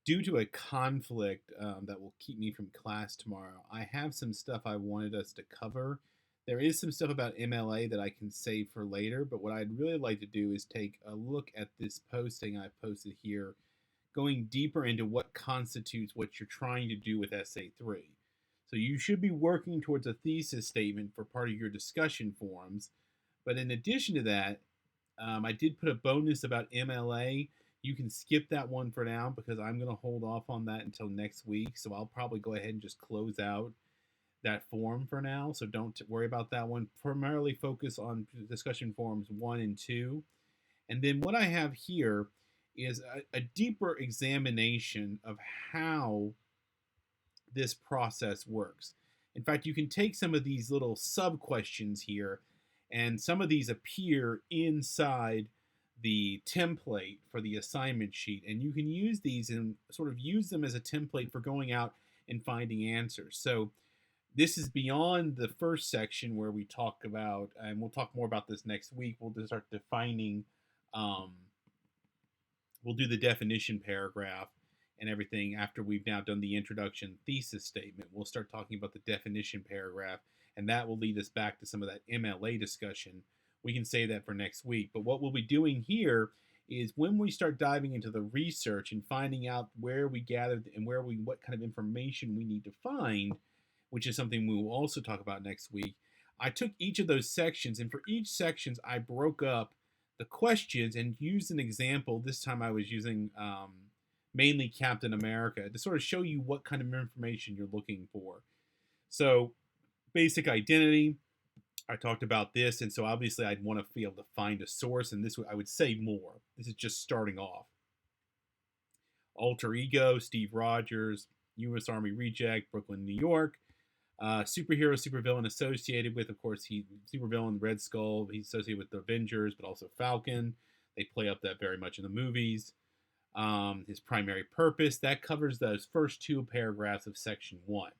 Due to a conflict that will keep me from class tomorrow, I have some stuff I wanted us to cover. There is some stuff about MLA that I can save for later, but what I'd really like to do is take a look at this posting I posted here, going deeper into what constitutes what you're trying to do with Essay 3. So you should be working towards a thesis statement for part of your discussion forums, but in addition to that, I did put a bonus about MLA. You can skip that one for now because I'm going to hold off on that until next week. So I'll probably go ahead and just close out that forum for now. So don't worry about that one. Primarily focus on discussion forums 1 and 2. And then what I have here is a deeper examination of how this process works. In fact, you can take some of these little sub questions here, and some of these appear inside the template for the assignment sheet, and you can use these and sort of use them as a template for going out and finding answers. So this is beyond the first section where we talk about, and we'll talk more about this next week. We'll just start defining, we'll do the definition paragraph and everything after we've now done the introduction thesis statement. We'll start talking about the definition paragraph, and that will lead us back to some of that MLA discussion. We can say that for next week. But what we'll be doing here is when we start diving into the research and finding out where we gathered and what kind of information we need to find, which is something we will also talk about next week. I took each of those sections, and for each sections, I broke up the questions and used an example. This time I was using mainly Captain America to sort of show you what kind of information you're looking for. So basic identity, I talked about this, and so obviously I'd want to be able to find a source, and this I would say more. This is just starting off. Alter ego, Steve Rogers, U.S. Army reject, Brooklyn, New York. Superhero, supervillain associated with, of course, supervillain Red Skull. He's associated with the Avengers, but also Falcon. They play up that very much in the movies. His primary purpose, that covers those first two paragraphs of section 1.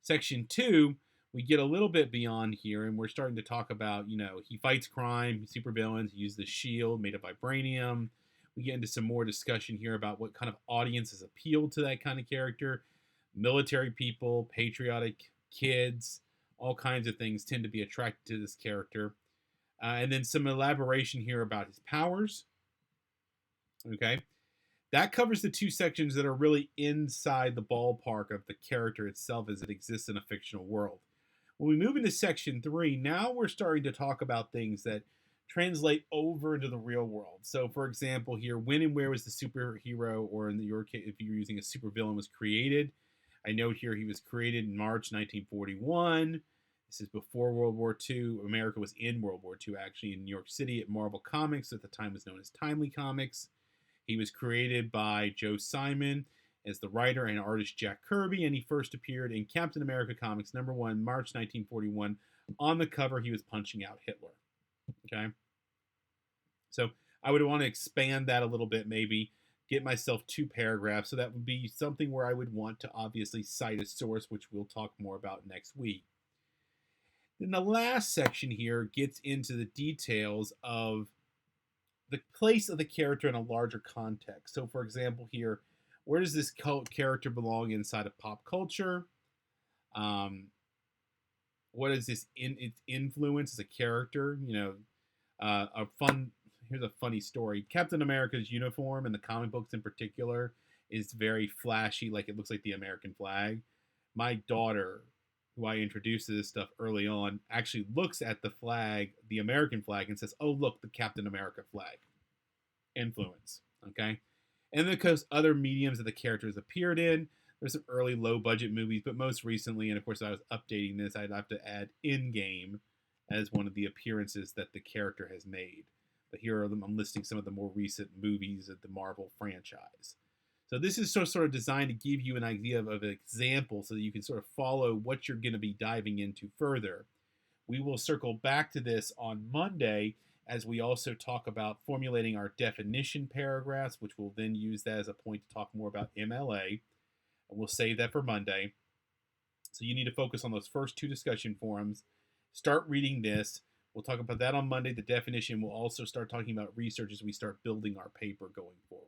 Section 2, we get a little bit beyond here, and we're starting to talk about, he fights crime, supervillains, he uses the shield made of vibranium. We get into some more discussion here about what kind of audiences appeal to that kind of character. Military people, patriotic kids, all kinds of things tend to be attracted to this character. And then some elaboration here about his powers. Okay. That covers the two sections that are really inside the ballpark of the character itself as it exists in a fictional world. When we move into section 3, now we're starting to talk about things that translate over into the real world. So, for example, here, when and where was the superhero, or in your case, if you're using a supervillain, was created? I note here he was created in March 1941. This is before World War II. America was in World War II, actually, in New York City at Marvel Comics, at the time was known as Timely Comics. He was created by Joe Simon as the writer and artist Jack Kirby, and he first appeared in Captain America Comics #1, March 1941. On the cover, he was punching out Hitler. Okay? So I would want to expand that a little bit, maybe get myself 2 paragraphs. So that would be something where I would want to obviously cite a source, which we'll talk more about next week. Then the last section here gets into the details of the place of the character in a larger context. So, for example, here, where does this character belong inside of pop culture? What is its influence as a character? Here's a funny story. Captain America's uniform, in the comic books in particular, is very flashy, like it looks like the American flag. My daughter, who I introduced to this stuff early on, actually looks at the flag, the American flag, and says, "Oh, look, the Captain America flag." Influence, okay? And because other mediums that the characters appeared in, there's some early low-budget movies, but most recently, and of course I was updating this, I'd have to add ENGL as one of the appearances that the character has made. But here are them. I'm listing some of the more recent movies of the Marvel franchise. So this is sort of designed to give you an idea of an example so that you can sort of follow what you're going to be diving into further. We will circle back to this on Monday as we also talk about formulating our definition paragraphs, which we'll then use that as a point to talk more about MLA. And we'll save that for Monday. So you need to focus on those first 2 discussion forums. Start reading this. We'll talk about that on Monday. The definition. We'll also start talking about research as we start building our paper going forward.